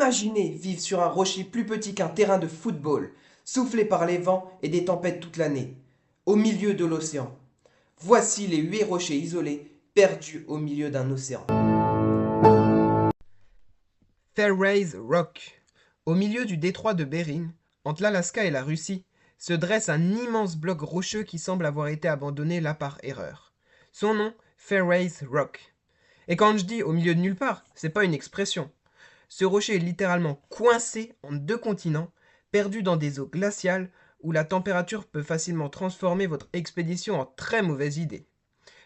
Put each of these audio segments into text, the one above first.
Imaginez vivre sur un rocher plus petit qu'un terrain de football, soufflé par les vents et des tempêtes toute l'année, au milieu de l'océan. Voici les 8 rochers isolés, perdus au milieu d'un océan. Fairways Rock. Au milieu du détroit de Bering, entre l'Alaska et la Russie, se dresse un immense bloc rocheux qui semble avoir été abandonné là par erreur. Son nom, Fairways Rock. Et quand je dis au milieu de nulle part, c'est pas une expression. Ce rocher est littéralement coincé en 2 continents, perdu dans des eaux glaciales où la température peut facilement transformer votre expédition en très mauvaise idée.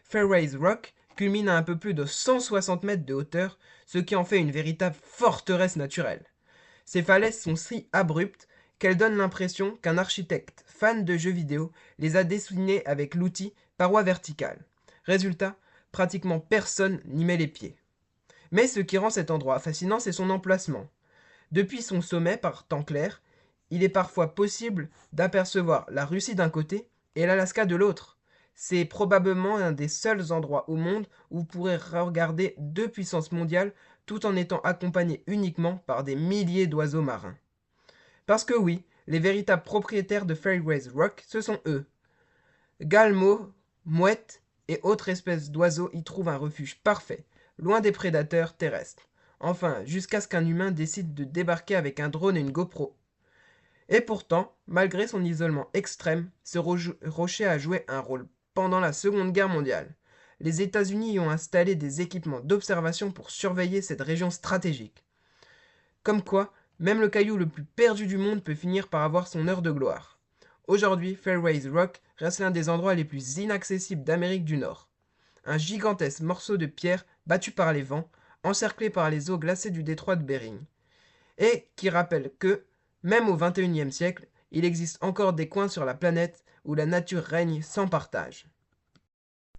Fairways Rock culmine à un peu plus de 160 mètres de hauteur, ce qui en fait une véritable forteresse naturelle. Ces falaises sont si abruptes qu'elles donnent l'impression qu'un architecte fan de jeux vidéo les a dessinées avec l'outil paroi verticale. Résultat, pratiquement personne n'y met les pieds. Mais ce qui rend cet endroit fascinant, c'est son emplacement. Depuis son sommet, par temps clair, il est parfois possible d'apercevoir la Russie d'un côté et l'Alaska de l'autre. C'est probablement un des seuls endroits au monde où vous pourrez regarder 2 puissances mondiales tout en étant accompagné uniquement par des milliers d'oiseaux marins. Parce que oui, les véritables propriétaires de Fairways Rock, ce sont eux. Guillemots, mouettes et autres espèces d'oiseaux y trouvent un refuge parfait, loin des prédateurs terrestres. Enfin, jusqu'à ce qu'un humain décide de débarquer avec un drone et une GoPro. Et pourtant, malgré son isolement extrême, ce rocher a joué un rôle pendant la Seconde Guerre mondiale. Les États-Unis y ont installé des équipements d'observation pour surveiller cette région stratégique. Comme quoi, même le caillou le plus perdu du monde peut finir par avoir son heure de gloire. Aujourd'hui, Fairways Rock reste l'un des endroits les plus inaccessibles d'Amérique du Nord. Un gigantesque morceau de pierre battu par les vents, encerclé par les eaux glacées du détroit de Bering. Et qui rappelle que, même au XXIe siècle, il existe encore des coins sur la planète où la nature règne sans partage.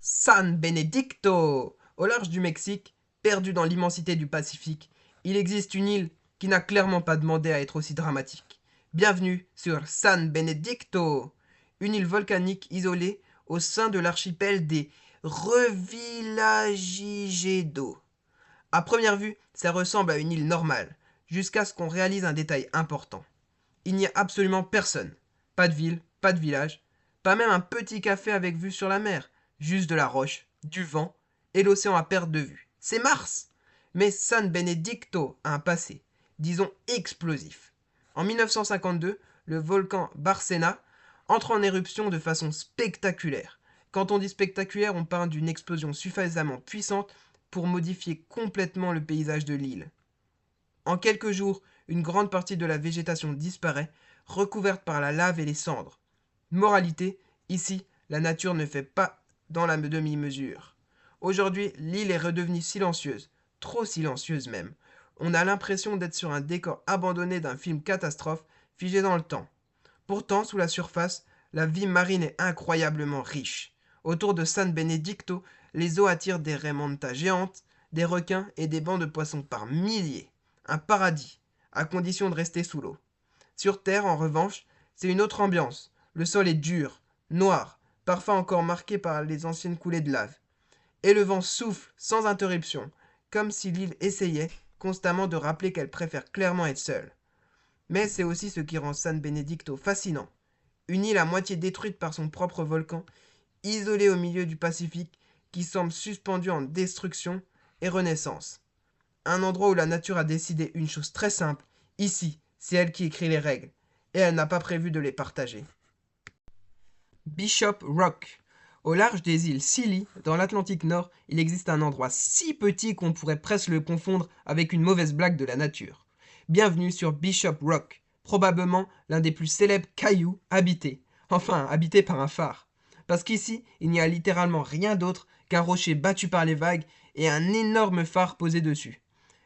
San Benedicto! Au large du Mexique, perdu dans l'immensité du Pacifique, il existe une île qui n'a clairement pas demandé à être aussi dramatique. Bienvenue sur San Benedicto, une île volcanique isolée au sein de l'archipel des Revillagigedo. À première vue, ça ressemble à une île normale, jusqu'à ce qu'on réalise un détail important. Il n'y a absolument personne. Pas de ville, pas de village, pas même un petit café avec vue sur la mer, juste de la roche, du vent et l'océan à perte de vue. C'est Mars! Mais San Benedicto a un passé, disons explosif. En 1952, le volcan Barcena entre en éruption de façon spectaculaire. Quand on dit spectaculaire, on parle d'une explosion suffisamment puissante pour modifier complètement le paysage de l'île. En quelques jours, une grande partie de la végétation disparaît, recouverte par la lave et les cendres. Moralité, ici, la nature ne fait pas dans la demi-mesure. Aujourd'hui, l'île est redevenue silencieuse, trop silencieuse même. On a l'impression d'être sur un décor abandonné d'un film catastrophe, figé dans le temps. Pourtant, sous la surface, la vie marine est incroyablement riche. Autour de San Benedicto, les eaux attirent des raies manta géantes, des requins et des bancs de poissons par milliers. Un paradis, à condition de rester sous l'eau. Sur Terre, en revanche, c'est une autre ambiance. Le sol est dur, noir, parfois encore marqué par les anciennes coulées de lave. Et le vent souffle sans interruption, comme si l'île essayait constamment de rappeler qu'elle préfère clairement être seule. Mais c'est aussi ce qui rend San Benedicto fascinant. Une île à moitié détruite par son propre volcan, isolée au milieu du Pacifique, qui semble suspendue en destruction et renaissance. Un endroit où la nature a décidé une chose très simple. Ici, c'est elle qui écrit les règles, et elle n'a pas prévu de les partager. Bishop Rock. Au large des îles Scilly, dans l'Atlantique Nord, il existe un endroit si petit qu'on pourrait presque le confondre avec une mauvaise blague de la nature. Bienvenue sur Bishop Rock, probablement l'un des plus célèbres cailloux habités. Enfin, habité par un phare. Parce qu'ici, il n'y a littéralement rien d'autre qu'un rocher battu par les vagues et un énorme phare posé dessus.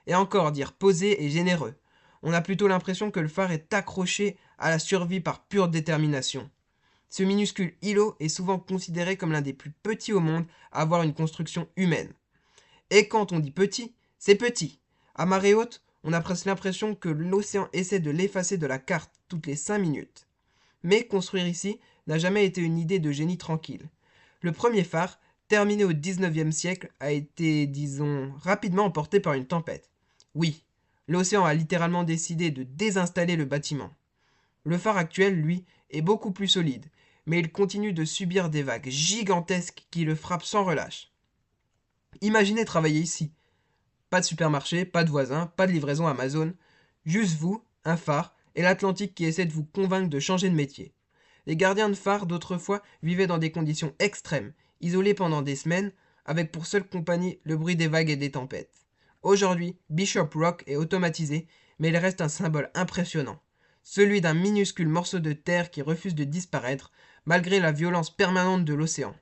Et encore, dire posé est généreux. On a plutôt l'impression que le phare est accroché à la survie par pure détermination. Ce minuscule îlot est souvent considéré comme l'un des plus petits au monde à avoir une construction humaine. Et quand on dit petit, c'est petit. À marée haute, on a presque l'impression que l'océan essaie de l'effacer de la carte toutes les 5 minutes. Mais construire ici n'a jamais été une idée de génie tranquille. Le premier phare, terminé au XIXe siècle, a été, disons, rapidement emporté par une tempête. Oui, L'océan a littéralement décidé de désinstaller le bâtiment. Le phare actuel, lui, est beaucoup plus solide, mais il continue de subir des vagues gigantesques qui le frappent sans relâche. Imaginez travailler ici. Pas de supermarché, pas de voisins, pas de livraison Amazon, juste vous, un phare, et l'Atlantique qui essaie de vous convaincre de changer de métier. Les gardiens de phare d'autrefois vivaient dans des conditions extrêmes, isolés pendant des semaines, avec pour seule compagnie le bruit des vagues et des tempêtes. Aujourd'hui, Bishop Rock est automatisé, mais il reste un symbole impressionnant, celui d'un minuscule morceau de terre qui refuse de disparaître, malgré la violence permanente de l'océan.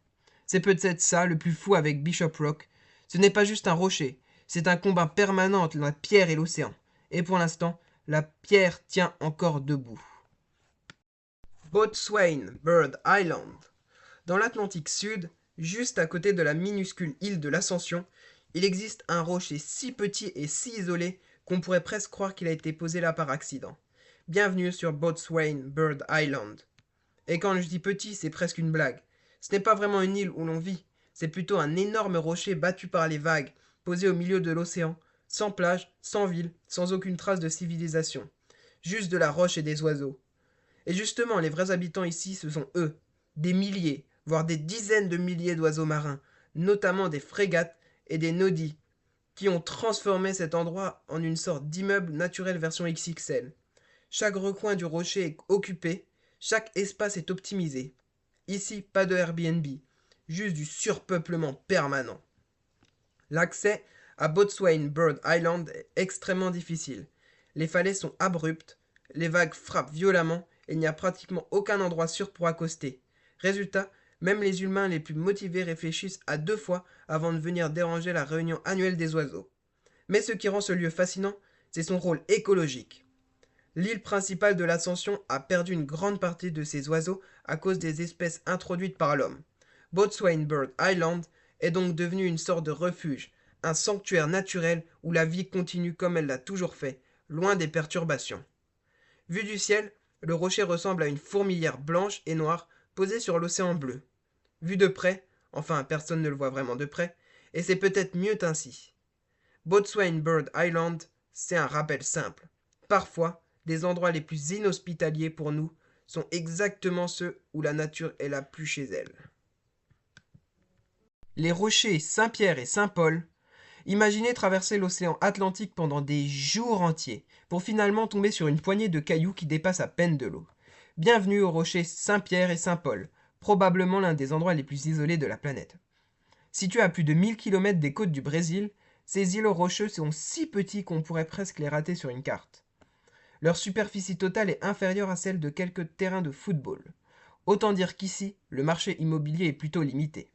C'est peut-être ça le plus fou avec Bishop Rock. Ce n'est pas juste un rocher, c'est un combat permanent entre la pierre et l'océan. Et pour l'instant, la pierre tient encore debout. Boatswain Bird Island. Dans l'Atlantique Sud, juste à côté de la minuscule île de l'Ascension, il existe un rocher si petit et si isolé qu'on pourrait presque croire qu'il a été posé là par accident. Bienvenue sur Boatswain Bird Island. Et quand je dis petit, c'est presque une blague. Ce n'est pas vraiment une île où l'on vit, c'est plutôt un énorme rocher battu par les vagues, posé au milieu de l'océan, sans plage, sans ville, sans aucune trace de civilisation. Juste de la roche et des oiseaux. Et justement, les vrais habitants ici, ce sont eux. Des milliers, voire des dizaines de milliers d'oiseaux marins, notamment des frégates et des noddies, qui ont transformé cet endroit en une sorte d'immeuble naturel version XXL. Chaque recoin du rocher est occupé, chaque espace est optimisé. Ici, pas de Airbnb, juste du surpeuplement permanent. L'accès à Boatswain Bird Island est extrêmement difficile. Les falaises sont abruptes, les vagues frappent violemment et il n'y a pratiquement aucun endroit sûr pour accoster. Résultat, même les humains les plus motivés réfléchissent à 2 fois avant de venir déranger la réunion annuelle des oiseaux. Mais ce qui rend ce lieu fascinant, c'est son rôle écologique. L'île principale de l'Ascension a perdu une grande partie de ses oiseaux à cause des espèces introduites par l'homme. Boatswain Bird Island est donc devenu une sorte de refuge, un sanctuaire naturel où la vie continue comme elle l'a toujours fait, loin des perturbations. Vu du ciel, le rocher ressemble à une fourmilière blanche et noire posée sur l'océan bleu. Vu de près, enfin personne ne le voit vraiment de près, et c'est peut-être mieux ainsi. Boatswain Bird Island, c'est un rappel simple. Parfois, les endroits les plus inhospitaliers pour nous sont exactement ceux où la nature est la plus chez elle. Les rochers Saint-Pierre et Saint-Paul. Imaginez traverser l'océan Atlantique pendant des jours entiers, pour finalement tomber sur une poignée de cailloux qui dépasse à peine de l'eau. Bienvenue aux rochers Saint-Pierre et Saint-Paul, probablement l'un des endroits les plus isolés de la planète. Situés à plus de 1000 km des côtes du Brésil, ces îlots rocheux sont si petits qu'on pourrait presque les rater sur une carte. Leur superficie totale est inférieure à celle de quelques terrains de football. Autant dire qu'ici, le marché immobilier est plutôt limité.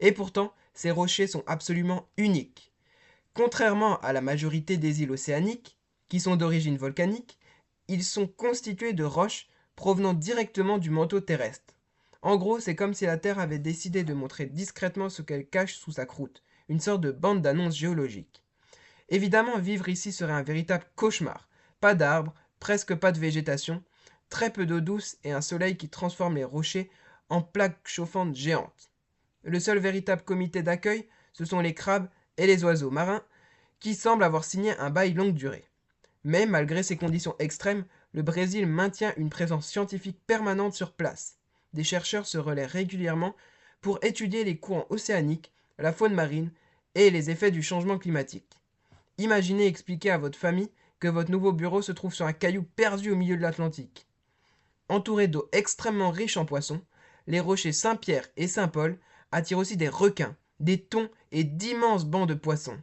Et pourtant, ces rochers sont absolument uniques. Contrairement à la majorité des îles océaniques, qui sont d'origine volcanique, ils sont constitués de roches provenant directement du manteau terrestre. En gros, c'est comme si la Terre avait décidé de montrer discrètement ce qu'elle cache sous sa croûte, une sorte de bande d'annonces géologiques. Évidemment, vivre ici serait un véritable cauchemar. Pas d'arbres, presque pas de végétation, très peu d'eau douce et un soleil qui transforme les rochers en plaques chauffantes géantes. Le seul véritable comité d'accueil, ce sont les crabes et les oiseaux marins, qui semblent avoir signé un bail longue durée. Mais malgré ces conditions extrêmes, le Brésil maintient une présence scientifique permanente sur place. Des chercheurs se relaient régulièrement pour étudier les courants océaniques, la faune marine et les effets du changement climatique. Imaginez expliquer à votre famille que votre nouveau bureau se trouve sur un caillou perdu au milieu de l'Atlantique. Entourés d'eau extrêmement riche en poissons, les rochers Saint-Pierre et Saint-Paul attirent aussi des requins, des thons et d'immenses bancs de poissons.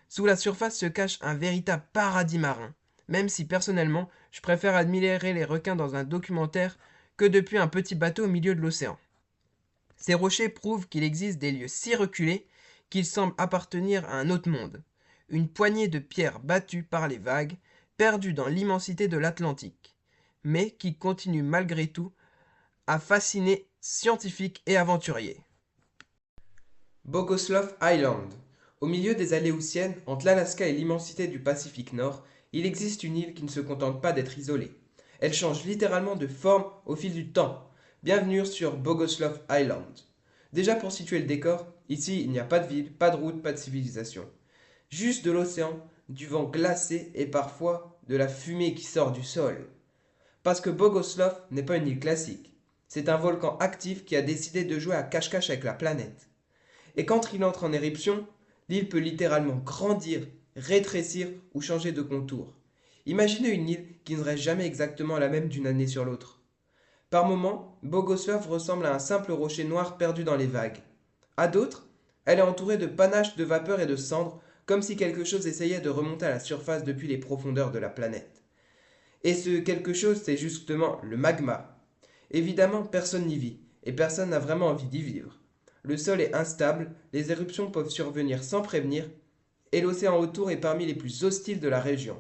Sous la surface se cache un véritable paradis marin, même si personnellement je préfère admirer les requins dans un documentaire que depuis un petit bateau au milieu de l'océan. Ces rochers prouvent qu'il existe des lieux si reculés qu'ils semblent appartenir à un autre monde. Une poignée de pierres battues par les vagues, perdues dans l'immensité de l'Atlantique, mais qui continuent malgré tout à fasciner scientifiques et aventuriers. Bogoslov Island. Au milieu des Aléoutiennes, entre l'Alaska et l'immensité du Pacifique Nord, il existe une île qui ne se contente pas d'être isolée. Elle change littéralement de forme au fil du temps. Bienvenue sur Bogoslov Island. Déjà pour situer le décor, ici il n'y a pas de ville, pas de route, pas de civilisation. Juste de l'océan, du vent glacé et parfois de la fumée qui sort du sol. Parce que Bogoslov n'est pas une île classique. C'est un volcan actif qui a décidé de jouer à cache-cache avec la planète. Et quand il entre en éruption, l'île peut littéralement grandir, rétrécir ou changer de contour. Imaginez une île qui ne reste jamais exactement la même d'une année sur l'autre. Par moments, Bogoslav ressemble à un simple rocher noir perdu dans les vagues. À d'autres, elle est entourée de panaches de vapeur et de cendres, comme si quelque chose essayait de remonter à la surface depuis les profondeurs de la planète. Et ce quelque chose, c'est justement le magma. Évidemment, personne n'y vit, et personne n'a vraiment envie d'y vivre. Le sol est instable, les éruptions peuvent survenir sans prévenir, et l'océan autour est parmi les plus hostiles de la région.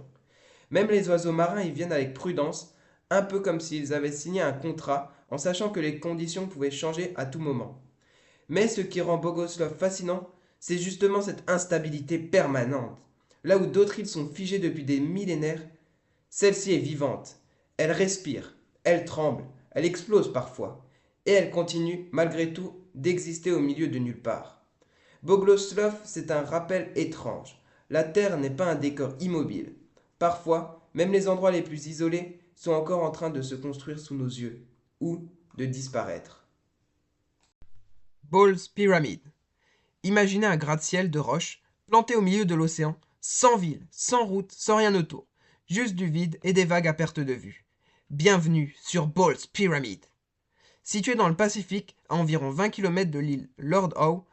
Même les oiseaux marins y viennent avec prudence, un peu comme s'ils avaient signé un contrat en sachant que les conditions pouvaient changer à tout moment. Mais ce qui rend Bogoslav fascinant, c'est justement cette instabilité permanente. Là où d'autres îles sont figées depuis des millénaires, celle-ci est vivante. Elle respire, elle tremble, elle explose parfois, et elle continue, malgré tout, d'exister au milieu de nulle part. Bogoslav, c'est un rappel étrange. La Terre n'est pas un décor immobile. Parfois, même les endroits les plus isolés sont encore en train de se construire sous nos yeux, ou de disparaître. Ball's Pyramid. Imaginez un gratte-ciel de roches planté au milieu de l'océan, sans ville, sans route, sans rien autour. Juste du vide et des vagues à perte de vue. Bienvenue sur Ball's Pyramid. Située dans le Pacifique, à environ 20 km de l'île Lord Howe,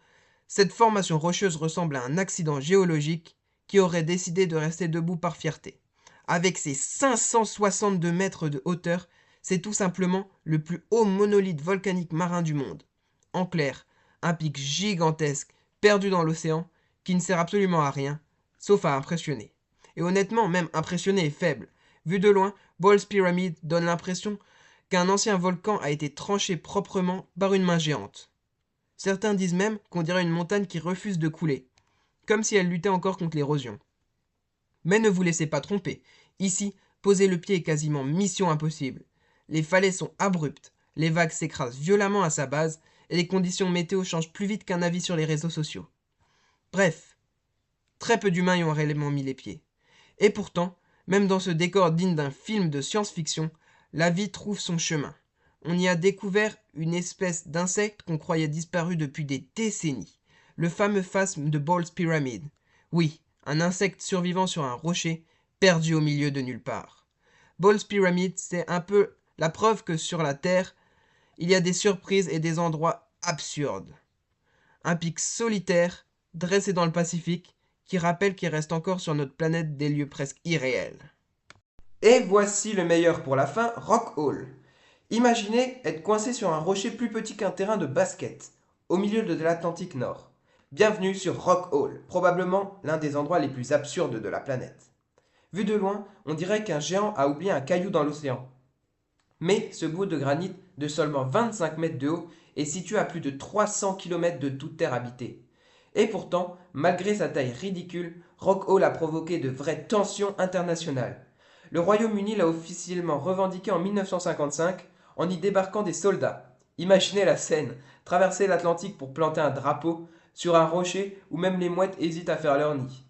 cette formation rocheuse ressemble à un accident géologique qui aurait décidé de rester debout par fierté. Avec ses 562 mètres de hauteur, c'est tout simplement le plus haut monolithe volcanique marin du monde. En clair, un pic gigantesque, perdu dans l'océan, qui ne sert absolument à rien, sauf à impressionner. Et honnêtement, même impressionner est faible. Vu de loin, Ball's Pyramid donne l'impression qu'un ancien volcan a été tranché proprement par une main géante. Certains disent même qu'on dirait une montagne qui refuse de couler, comme si elle luttait encore contre l'érosion. Mais ne vous laissez pas tromper, ici, poser le pied est quasiment mission impossible. Les falaises sont abruptes, les vagues s'écrasent violemment à sa base, et les conditions météo changent plus vite qu'un avis sur les réseaux sociaux. Bref, très peu d'humains y ont réellement mis les pieds. Et pourtant, même dans ce décor digne d'un film de science-fiction, la vie trouve son chemin. On y a découvert une espèce d'insecte qu'on croyait disparu depuis des décennies. Le fameux phasme de Ball's Pyramid. Oui, un insecte survivant sur un rocher, perdu au milieu de nulle part. Ball's Pyramid, c'est un peu la preuve que sur la Terre, il y a des surprises et des endroits absurdes. Un pic solitaire, dressé dans le Pacifique, qui rappelle qu'il reste encore sur notre planète des lieux presque irréels. Et voici le meilleur pour la fin, Rock Hall. Imaginez être coincé sur un rocher plus petit qu'un terrain de basket, au milieu de l'Atlantique Nord. Bienvenue sur Rock Hall, probablement l'un des endroits les plus absurdes de la planète. Vu de loin, on dirait qu'un géant a oublié un caillou dans l'océan. Mais ce bout de granit de seulement 25 mètres de haut est situé à plus de 300 km de toute terre habitée. Et pourtant, malgré sa taille ridicule, Rock Hall a provoqué de vraies tensions internationales. Le Royaume-Uni l'a officiellement revendiqué en 1955 en y débarquant des soldats. Imaginez la scène, traverser l'Atlantique pour planter un drapeau sur un rocher où même les mouettes hésitent à faire leur nid.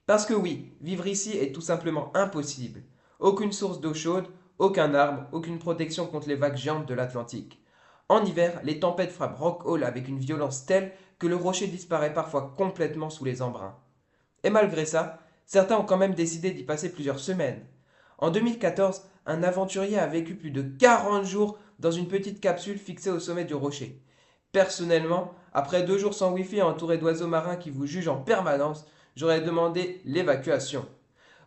Parce que oui, vivre ici est tout simplement impossible. Aucune source d'eau chaude, aucun arbre, aucune protection contre les vagues géantes de l'Atlantique. En hiver, les tempêtes frappent Rock Hall avec une violence telle que le rocher disparaît parfois complètement sous les embruns. Et malgré ça, certains ont quand même décidé d'y passer plusieurs semaines. En 2014, un aventurier a vécu plus de 40 jours dans une petite capsule fixée au sommet du rocher. Personnellement, après 2 jours sans wifi et entouré d'oiseaux marins qui vous jugent en permanence, j'aurais demandé l'évacuation.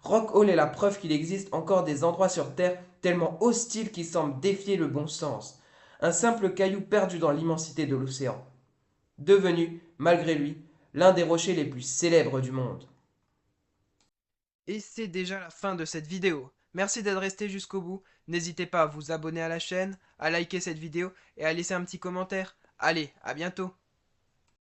Rock Hall est la preuve qu'il existe encore des endroits sur Terre tellement hostiles qu'ils semblent défier le bon sens. Un simple caillou perdu dans l'immensité de l'océan. Devenu, malgré lui, l'un des rochers les plus célèbres du monde. Et c'est déjà la fin de cette vidéo. Merci d'être resté jusqu'au bout. N'hésitez pas à vous abonner à la chaîne, à liker cette vidéo et à laisser un petit commentaire. Allez, à bientôt.